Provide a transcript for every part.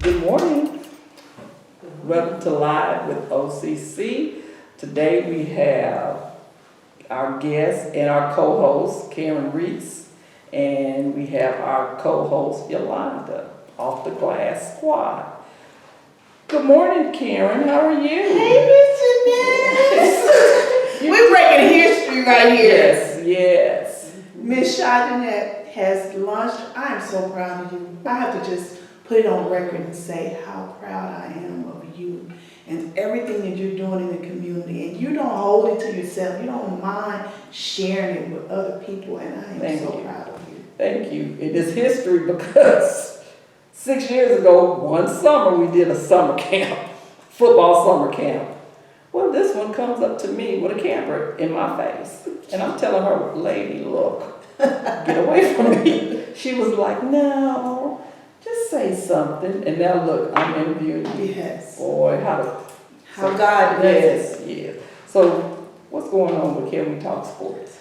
Good morning. Welcome to Live with OCC. Today we have our guest and our co-host, Reese, and we have our co-host, Yalanda, off the glass squad. Good morning, Karen. How are you? Hey, Miss Jeanette. We're breaking history right here. Yes. Miss Jeanette has launched. I am so proud of you. I have to just put it on record and say how proud I am of you and everything that you're doing in the community. And you don't hold it to yourself. You don't mind sharing it with other people. And I am so proud of you. Thank you. It is history because 6 years ago, one summer, we did a summer camp, football summer camp. Well, this one comes up to me with a camera in my face. And I'm telling her, lady, look, get away from me. She was like, no, just say something. And now look, I'm interviewing you. Yes. Boy, how God does it. Yes. So what's going on with Can We Talk Sports?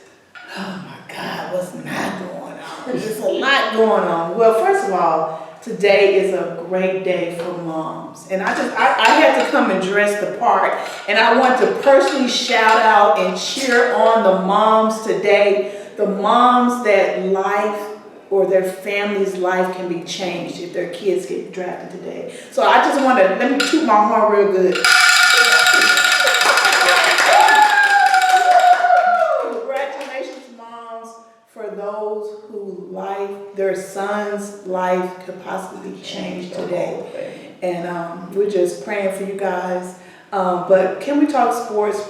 Oh my God, what's not going on? There's a lot going on. Well, first of all, today is a great day for moms. And I had to come and dress the part. And I want to personally shout out and cheer on the moms today. The moms that life or their family's life can be changed if their kids get drafted today. So I just want to, let me toot my horn real good. Congratulations, moms, for those who their son's life could possibly be changed today. And we're just praying for you guys. But Can We Talk Sports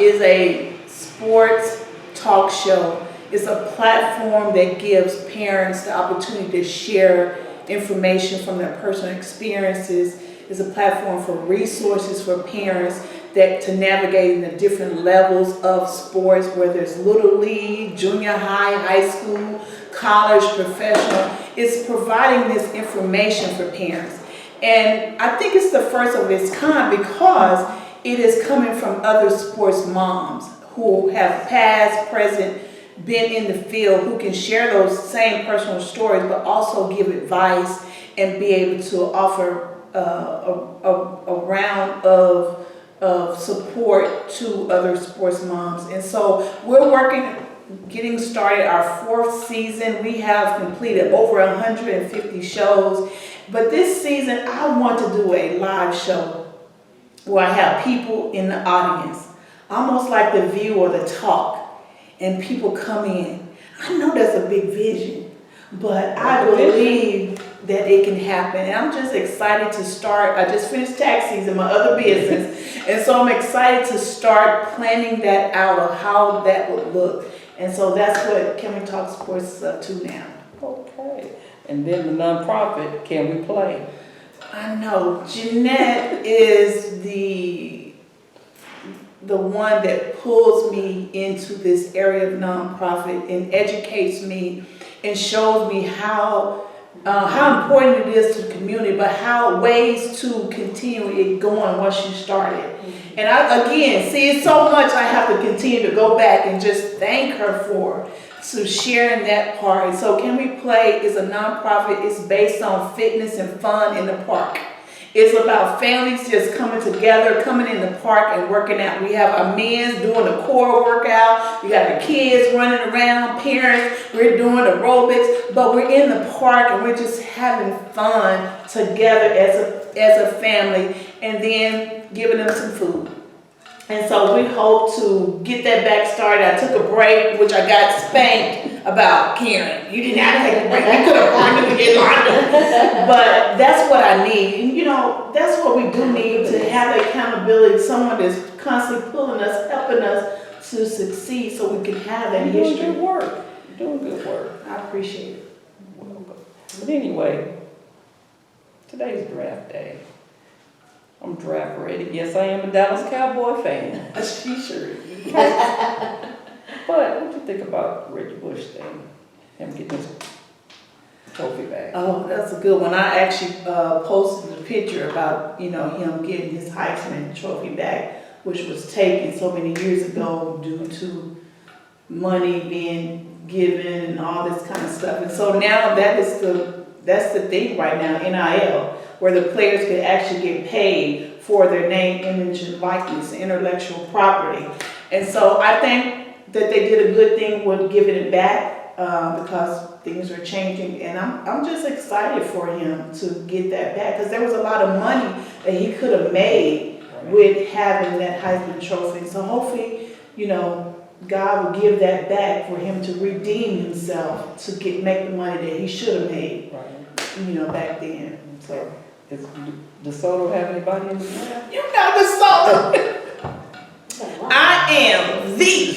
is a sports talk show. It's a platform that gives parents the opportunity to share information from their personal experiences. It's a platform for resources for parents to navigate in the different levels of sports, whether it's little league, junior high, high school, college, professional. It's providing this information for parents. And I think it's the first of its kind because it is coming from other sports moms who have past, present, been in the field, who can share those same personal stories, but also give advice and be able to offer a round of support to other sports moms. And so we're getting started our fourth season. We have completed over 150 shows, but this season I want to do a live show where I have people in the audience, almost like The View or The Talk, and people come in. I know that's a big vision, but I believe that it can happen. And I'm just excited to start. I just finished tax season, my other business. And so I'm excited to start planning that out of how that would look. And so that's what Can We Talk Sports is up to now. Okay. And then the nonprofit, Can We Play? I know. Jeanette is the one that pulls me into this area of nonprofit and educates me and shows me how important it is to the community, but how ways to continue it going once you start it. And I, again, see, it's so much I have to continue to go back and just thank her for sharing that part. So Can We Play is a nonprofit. It's based on fitness and fun in the park. It's about families just coming together, coming in the park and working out. We have our men doing the core workout. We got our kids running around, parents, we're doing aerobics, but we're in the park and we're just having fun together as a family and then giving them some food. And so we hope to get that back started. I took a break, which I got spanked about. Karen, you didn't have to take a break. You could have burned it in London. But that's what I need. And you know, that's what we do need, to have that accountability, someone that's constantly pulling us, helping us to succeed so we can have that history. You're doing good work. You're doing good work. I appreciate it. But anyway, today's draft day. I'm draft ready. Yes, I am a Dallas Cowboy fan. She sure is. But what do you think about Reggie Bush thing? Him getting his trophy back? Oh, that's a good one. I actually posted a picture about, him getting his Heisman trophy back, which was taken so many years ago due to money being given and all this kind of stuff. And so now that is that's the thing right now, NIL, where the players can actually get paid for their name, image, and likeness, intellectual property. And so I think that they did a good thing with giving it back because things are changing. And I'm just excited for him to get that back because there was a lot of money that he could have made with having that Heisman Trophy. So hopefully, you know, God will give that back for him to redeem himself to make the money that he should have made, you know, back then. So, does DeSoto have anybody in the draft? you know DeSoto. I am the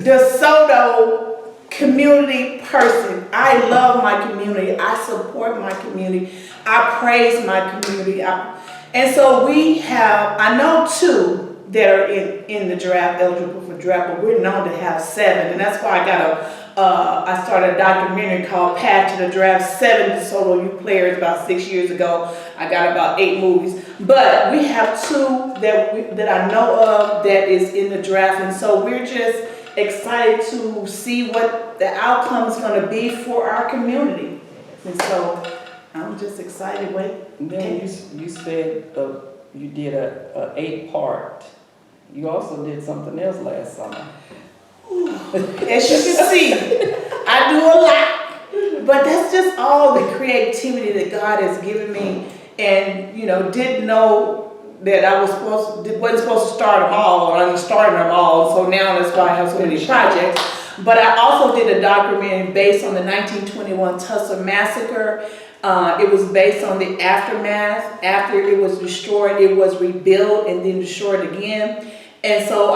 DeSoto community person. I love my community. I support my community. I praise my community. And so we have, I know 2 that are in the draft, eligible for draft, but we're known to have 7. And that's why I started a documentary called Path to the Draft, 7 DeSoto youth players about 6 years ago. I got about 8 movies. But we have 2 that I know of that is in the draft. And so we're just excited to see what the outcome is going to be for our community. And so I'm just excited. Then you said you did a 8-part. You also did something else last summer. As you can see, I do a lot, but that's just all the creativity that God has given me, and you know, didn't know that I wasn't supposed to start them all, or I'm starting them all. So now that's why I have so many projects. But I also did a documentary based on the 1921 Tulsa massacre. It was based on the aftermath. After it was destroyed, it was rebuilt and then destroyed again. And so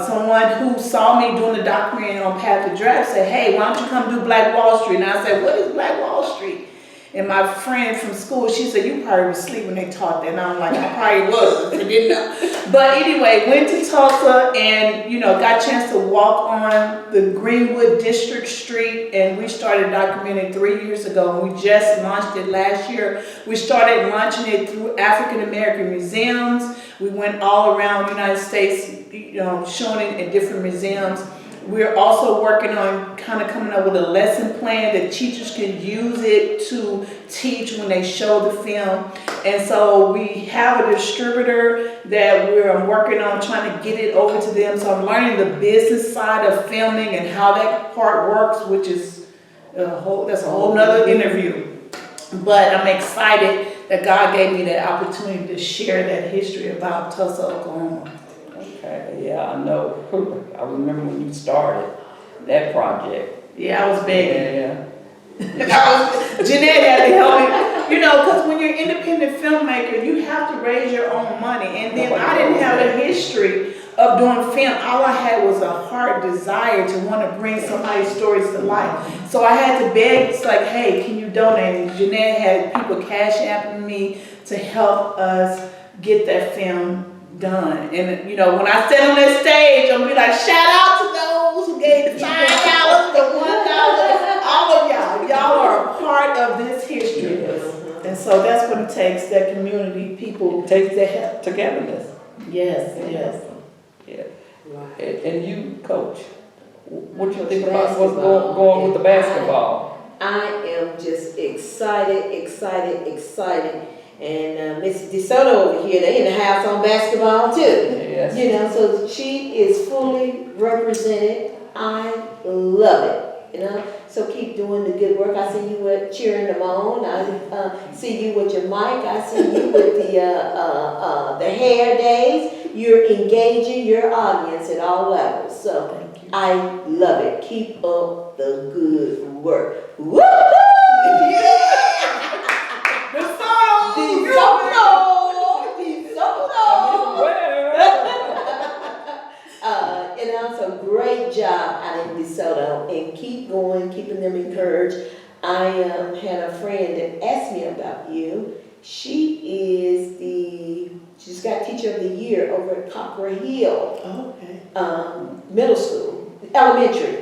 someone who saw me doing the documentary on Path to Draft said, "Hey, why don't you come do Black Wall Street?" And I said, "What is Black Wall Street?" And my friend from school, she said, "You probably was asleep when they taught that." And I'm like, "I probably was. I didn't know." But anyway, went to Tulsa and, you know, got a chance to walk on the Greenwood District Street. And we started documenting 3 years ago. And we just launched it last year. We started launching it through African American museums. We went all around the United States, you know, showing it in different museums. We're also working on kind of coming up with a lesson plan that teachers can use it to teach when they show the film. And so we have a distributor that we're working on trying to get it over to them. So I'm learning the business side of filming and how that part works, which is that's a whole nother interview. But I'm excited that God gave me that opportunity to share that history about Tulsa, Oklahoma. Okay, yeah, I know. I remember when you started that project. Yeah, I was begging. Yeah. Jeanette had to help me, you know, because when you're an independent filmmaker, you have to raise your own money. And then I didn't have a history of doing film. All I had was a heart desire to want to bring somebody's stories to life. So I had to beg, it's like, "Hey, can you donate?" And Jeanette had people cash apping me to help us get that film done. And you know, when I stand on that stage, I'm gonna be like, "Shout out to those who gave the $5, the $1, all of y'all. Y'all are a part of this history." Yes. And so that's what it takes, that community, people Take that help. togetherness. Yes, yes. Yeah. And you, Coach, what do you think about what's going with the basketball? I am just excited. And Miss DeSoto over here, they in the house on basketball too. Yes. You know, so she is fully represented. I love it. You know, so keep doing the good work. I see you cheering them on. I see you with your mic. I see you with the hair days. You're engaging your audience at all levels. So Thank you. I love it. Keep up the good work. Woo! You know, so great job out in DeSoto, and keep going, keeping them encouraged. I had a friend that asked me about you. She's got Teacher of the Year over at Copper Hill. Oh, okay. Middle school, elementary.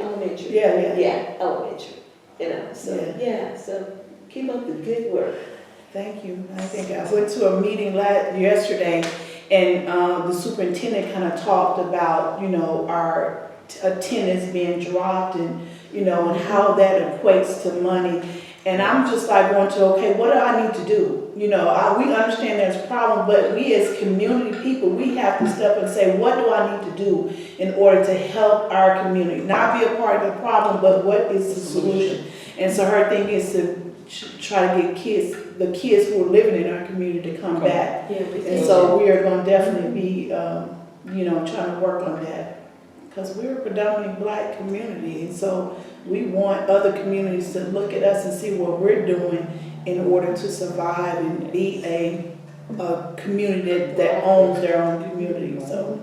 Yeah. Elementary. You know, so yeah, so keep up the good work. Thank you. I think I went to a meeting yesterday, and the superintendent kind of talked about, you know, our attendance being dropped, and you know, and how that equates to money. And I'm just like going to, okay, what do I need to do? You know, we understand there's a problem, but we as community people, we have to step and say, what do I need to do in order to help our community? Not be a part of the problem, but what is the solution? And so her thing is to try to get the kids who are living in our community to come back. Yeah, And so we are going to definitely be, you know, trying to work on that. Because we're a predominantly black community, and so we want other communities to look at us and see what we're doing in order to survive and be a community that owns their own community. So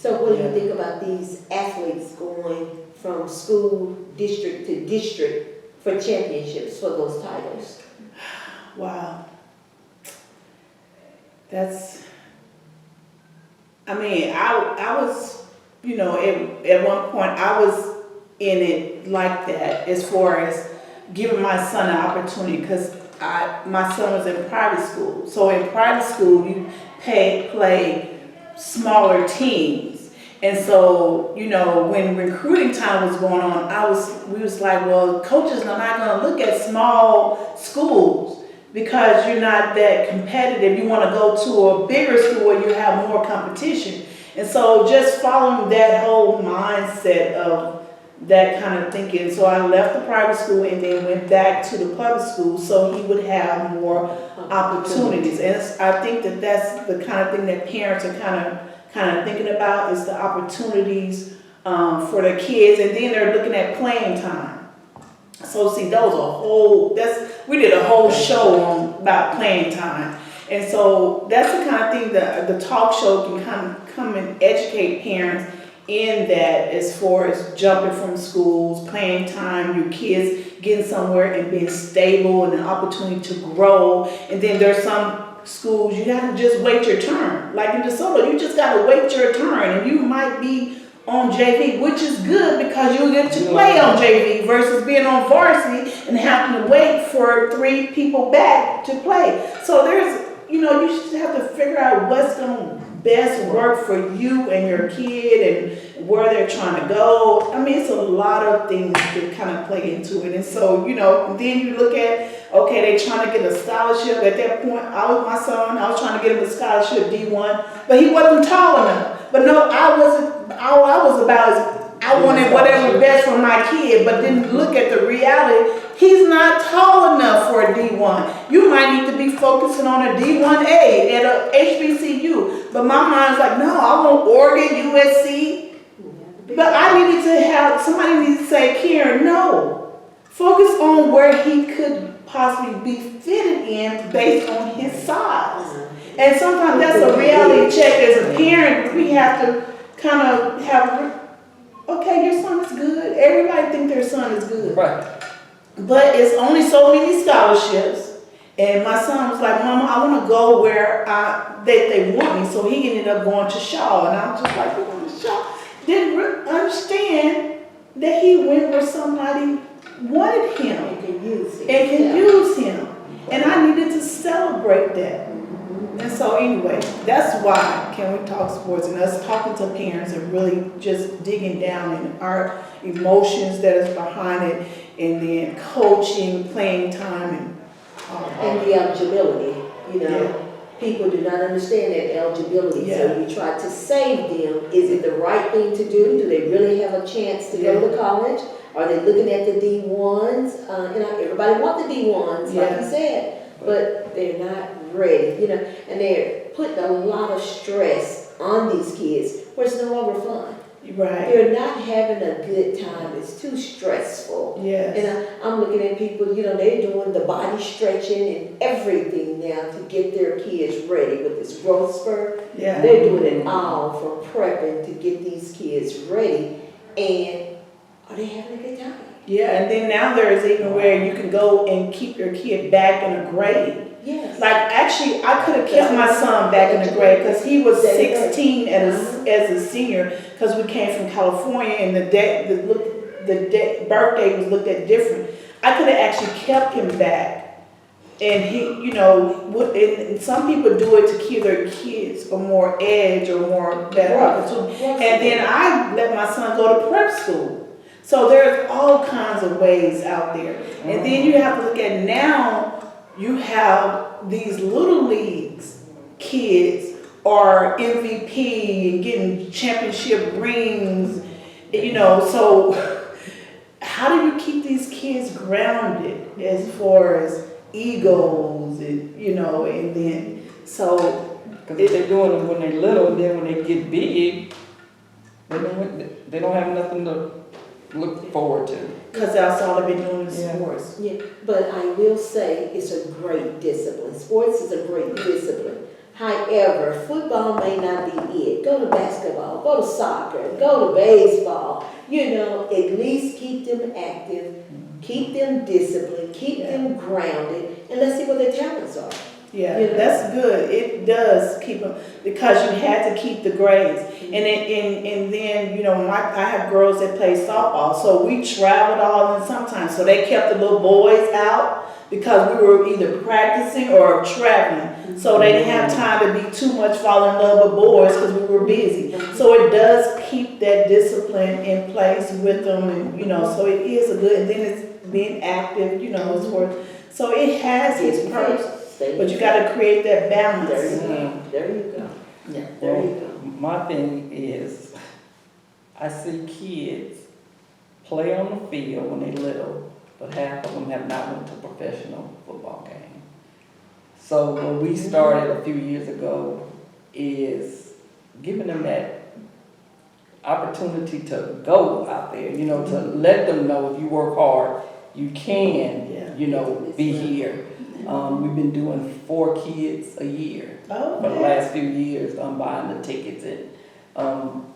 what do you think about these athletes going from school, district to district for championships for those titles? wow, that's. I mean, I was. You know, at one point I was in it like that as far as giving my son an opportunity because my son was in private school. So in private school, you play smaller teams. And so, you know, when recruiting time was going on, we was like, well, coaches are not going to look at small schools because you're not that competitive. You want to go to a bigger school where you have more competition. And so just following that whole mindset of that kind of thinking. So I left the private school and then went back to the public school so he would have more opportunities. And I think that that's the kind of thing that parents are kind of thinking about is the opportunities for the kids. And then they're looking at playing time. So see, we did a whole show about playing time. And so that's the kind of thing that the talk show can come and educate parents in that as far as jumping from schools, playing time, your kids getting somewhere and being stable and an opportunity to grow. And then there's some schools you got to just wait your turn. Like in DeSoto, you just got to wait your turn and you might be on JV, which is good because you'll get to play on JV versus being on varsity and having to wait for 3 people back to play. So you just have to figure out what's going to best work for you and your kid and where they're trying to go. I mean, it's a lot of things that kind of play into it. And so, then you look at, okay, they trying to get a scholarship. At that point, I was trying to get him a scholarship D1, but he wasn't tall enough. But no, I wasn't, all I was about is I wanted whatever best for my kid, but didn't look at the reality. He's not tall enough for a D1. You might need to be focusing on a D1A at a HBCU. But my mind's like, no, I want Oregon, USC. But somebody needs to say, Karen, no. Focus on where he could possibly be fitted in based on his size. And sometimes that's a reality check as a parent. We have to kind of have, okay, your son is good. Everybody thinks their son is good. Right. But it's only so many scholarships. And my son was like, Mama, I want to go where they want me. So he ended up going to Shaw. And I was just like, you're going to Shaw? Didn't understand that he went where somebody wanted him. And can use him. And I needed to celebrate that. And so anyway, that's why Can We Talk Sports and us talking to parents and really just digging down in our emotions that is behind it, and then coaching, playing time, and the eligibility. People do not understand that eligibility. Yeah. So we try to save them. Is it the right thing to do? Do they really have a chance to go to college? Are they looking at the D1s? Everybody wants the D1s, like you said, but they're not ready, and they're putting a lot of stress on these kids where it's no longer fun. Right. They're not having a good time. It's too stressful. Yes. And I'm looking at people, they're doing the body stretching and everything now to get their kids ready with this growth spurt. Yeah. They're doing it all from prepping to get these kids ready. And are they having a good time? Yeah, and then now there's even where you can go and keep your kid back in a grade. Yes. Like, actually, I could have kept my son back in the grade because he was 16 as a senior because we came from California and the birthday was looked at different. I could have actually kept him back. And he, and some people do it to give their kids a more edge or more better opportunity. And then I let my son go to prep school. So there's all kinds of ways out there. And then you have to look at now, you have these little leagues kids are MVP and getting championship rings, so how do you keep these kids grounded as far as egos and then so Because if they're doing it when they're little, and then when they get big, they don't have nothing to look forward to. because that's all they've been doing in Yeah. sports. Yeah, but I will say it's a great discipline. Sports is a great discipline. However, football may not be it. Go to basketball, go to soccer, go to baseball. At least keep them active, keep them disciplined, keep them grounded, and let's see what their talents are. Yeah, that's good. It does keep them, because you had to keep the grades. And then I have girls that play softball, so we traveled all in sometimes. So they kept the little boys out because we were either practicing or traveling. So they didn't have time to be too much fall in love with boys because we were busy. So it does keep that discipline in place with them, and so it is a good. And then it's being active, as far. So it has its purpose. But you got to create that balance. There you go. Yeah. There you go. My thing is, I see kids play on the field when they're little, but half of them have not went to professional football game. So what we started a few years ago is giving them that opportunity to go out there, to let them know if you work hard, you can, be here. We've been doing 4 kids a year for the last few years. I'm buying the tickets and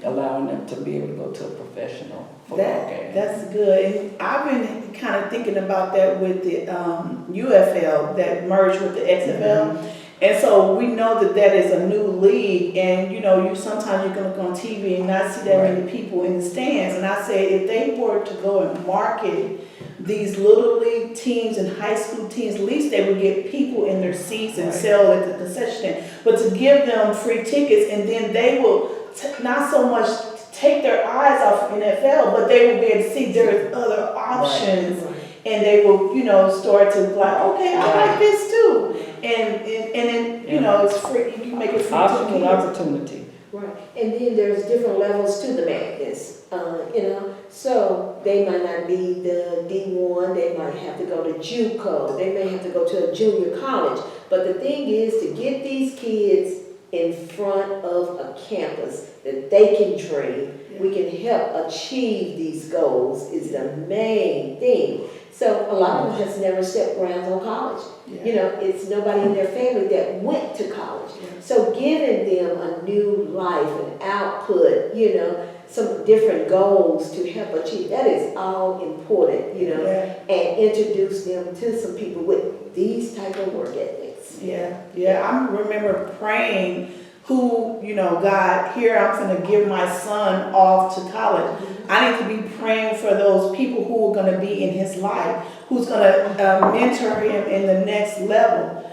allowing them to be able to go to a professional football game. That's good. And I've been kind of thinking about that with the UFL that merged with the XFL. And so we know that is a new league, and you sometimes you can look on TV and not see that many people in the stands. And I say if they were to go and market these little league teams and high school teams, at least they would get people in their seats and sell at the concession stand. But to give them free tickets, and then they will not so much take their eyes off NFL, but they will be able to see there's other options, and they will, start to like, okay, I like this too, and then it's free. You can make it free to Opportunity. Right, and then there's different levels to the madness, so they might not be the D1, they might have to go to JUCO, they may have to go to a junior college, but the thing is to get these kids in front of a campus that they can dream, we can help achieve these goals is the main thing. So a lot of them has never stepped grounds on college. It's nobody in their family that went to college. So giving them a new life and output, some different goals to help achieve, that is all important, and introduce them to some people with these type of work ethics. I remember praying God, here I'm going to give my son off to college. I need to be praying for those people who are going to be in his life, who's going to mentor him in the next level.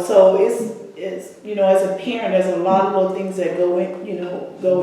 So it's as a parent, there's a lot of little things that go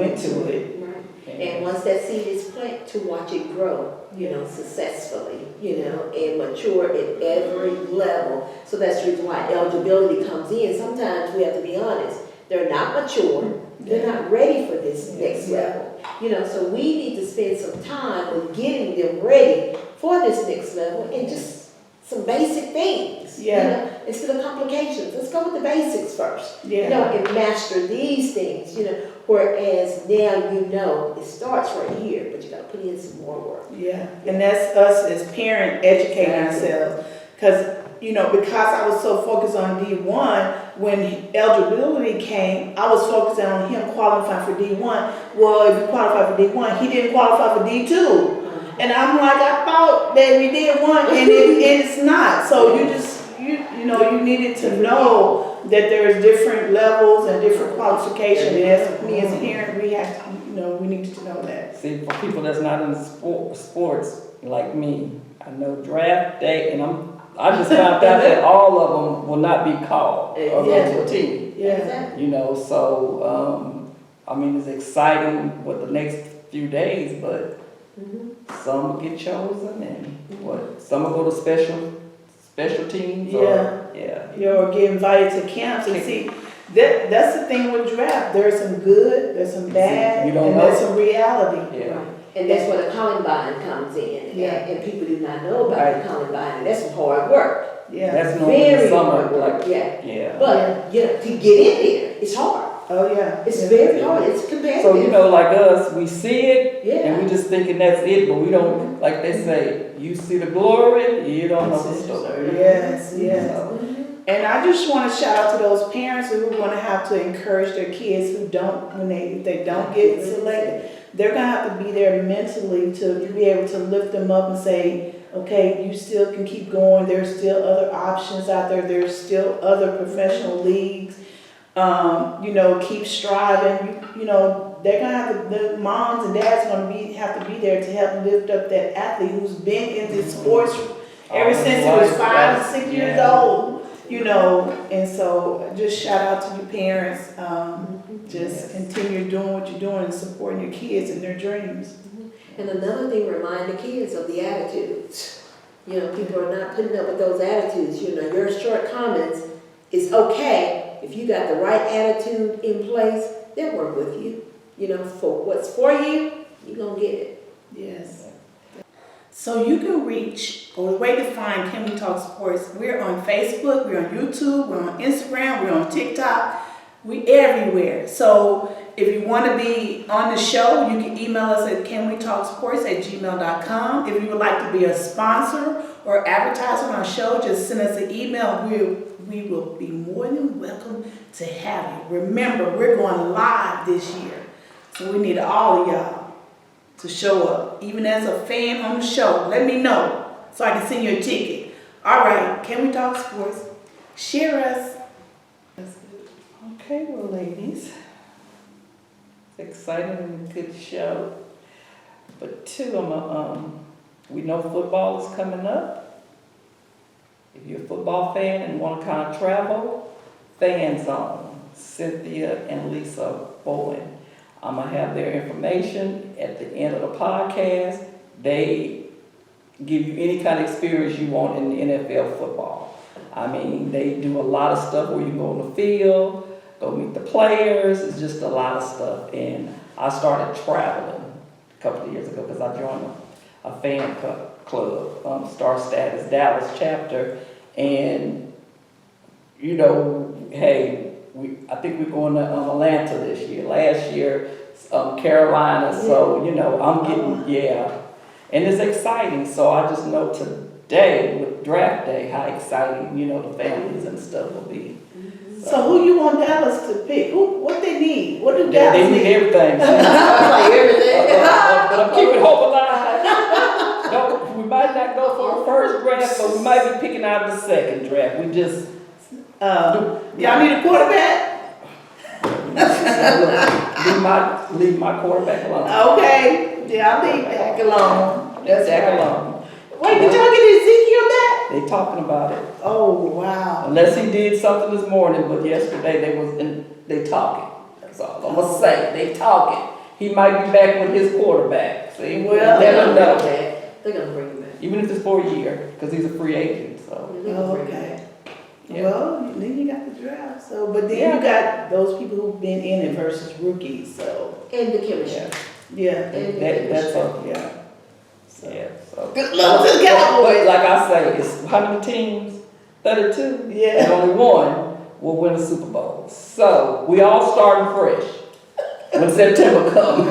into it. Right. And once that seed is planted, to watch it grow, successfully, and mature at every level. So that's the reason why eligibility comes in. Sometimes we have to be honest. They're not mature. They're not ready for this next level. So we need to spend some time on getting them ready for this next level and just some basic things. Instead of complications. Let's go with the basics first. And master these things, whereas now it starts right here, but you gotta put in some more work. And that's us as parents educating ourselves. Because I was so focused on D1, when eligibility came, I was focusing on him qualifying for D1. Well, if you qualify for D1, he didn't qualify for D2. And I'm like, I thought that we did one, and it's not. So you needed to know that there's different levels and different qualifications. And as me as a parent, we have to, we need to know that. See, for people that's not in sports like me, I know draft day, and I just found out that all of them will not be called or go to a team. So it's exciting with the next few days, but Some will get chosen, and what? Some will go to special teams. Yeah. Or get invited to camps. And see, that's the thing with draft. There's some good, there's some bad, and there's some reality. Yeah. Right. And that's where the Columbine comes in. Yeah. And people do not know about the Columbine, and that's some hard work. Yeah. That's normally Very summer, hard work. like, Yeah. But, you know, to get in there, it's hard. Oh, yeah. It's very hard. It's competitive. So, you know, like us, we see it, Yeah. and we just thinking that's it, but we don't, like they say, you see the glory, you don't know the story. Yes, So, And I just want to shout out to those parents who are going to have to encourage their kids who don't, if they don't get selected, they're going to have to be there mentally to be able to lift them up and say, okay, you still can keep going. There's still other options out there. There's still other professional leagues. You know, keep striving. You know, they're going to have to, the moms and dads are going to have to be there to help lift up that athlete who's been in this sports ever since he was 5 or 6 years old. You know, and so just shout out to your parents. Just continue doing what you're doing and supporting your kids and their dreams. And another thing, remind the kids of the attitudes. You know, people are not putting up with those attitudes. You know, your shortcomings is okay. If you got the right attitude in place, they'll work with you. You know, for what's for you, you're going to get it. Yes. So you can reach, or the way to find Can We Talk Sports, we're on Facebook, we're on YouTube, we're on Instagram, we're on TikTok, we everywhere. So if you want to be on the show, you can email us at canwetalksports@gmail.com. If you would like to be a sponsor or advertise on our show, just send us an email. We will be more than welcome to have you. Remember, we're going live this year, so we need all of y'all to show up. Even as a fan on the show, let me know so I can send you a ticket. All right, Can We Talk Sports? Share us. okay, well, ladies, it's exciting and a good show. But two, we know football is coming up. If you're a football fan and want to kind of travel, Fan Zone, Cynthia and Lisa Bowen. I'm going to have their information at the end of the podcast. They give you any kind of experience you want in the NFL football. I mean, they do a lot of stuff where you go on the field, go meet the players. It's just a lot of stuff. And I started traveling a couple of years ago because I joined a fan club, Star Status Dallas chapter. And, you know, hey, I think we're going to Atlanta this year. Last year, Carolina. So, you know, I'm getting, and it's exciting. So I just know today with draft day how exciting, you know, the families and stuff will be. So who you want Dallas to pick? What they need? What do They Dallas need need? everything. Like everything. But I'm keeping hope alive. No, we might not go for the first draft, but we might be picking out the second draft. We just Y'all need a quarterback? leave my quarterback alone. Okay, yeah, I'll leave Dak alone. That's Dak right. alone. Wait, did y'all get Ezekiel back? They talking about it. Oh, wow. Unless he did something this morning, but yesterday they talking. That's all I'm gonna say. They talking. He might be back with his quarterback. See, Well, never know. They're going to bring him back. Even if it's for a year, because he's a free agent. So They're gonna bring him Okay. back. Yeah. Well, then you got the draft. So, but then you got those people who've been in it versus rookies. So, And the chemistry. yeah. And the that's chemistry. a Yeah. yeah. So Good luck to the but Cowboys. like I say, it's how many teams? 32. Yeah. And only one will win a Super Bowl. So we all starting fresh when September comes.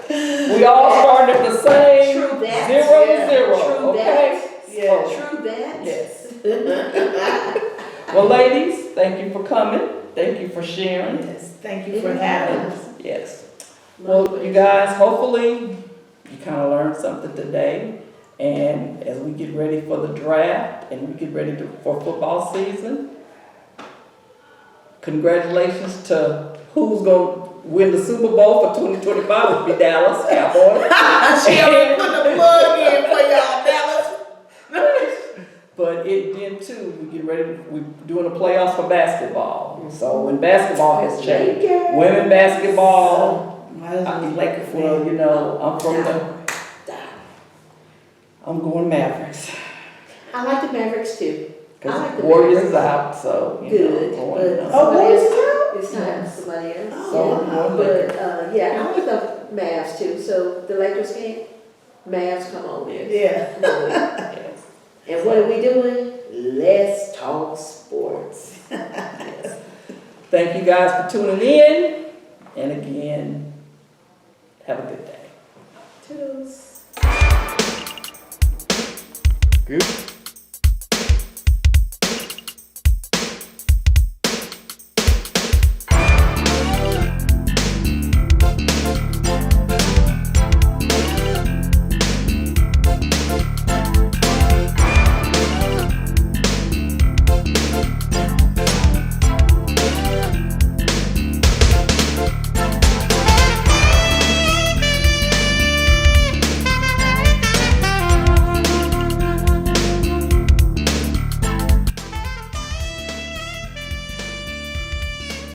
We all starting at the same True that. 0-0. True Okay. Yeah. True that. Yes. Well, ladies, thank you for coming. Thank you for sharing. Yes. Thank you for having us. Yes. Well, you guys, hopefully you kind of learned something today. And as we get ready for the draft and we get ready for football season, congratulations to who's going to win the Super Bowl for 2025 will be Dallas Cowboys. She already put the plug in for y'all, Dallas. But then too, we get ready, we're doing the playoffs for basketball. So when basketball has changed, women basketball, Lakers. Well, you know, I'm from I'm going Mavericks. I like the Mavericks too. I like Because the Warriors Mavericks. is out, so, you Good, know, but going, Oh, Warriors is out? it's time for somebody else. so I'm going Lakers. But, yeah, I like the Mavs too, so the Lakers game, Mavs, come on in. Yeah. Come on in. Yes. And what are we doing? Let's talk sports. Yes. Thank you guys for tuning in. And again, have a good day. Toodles. Good.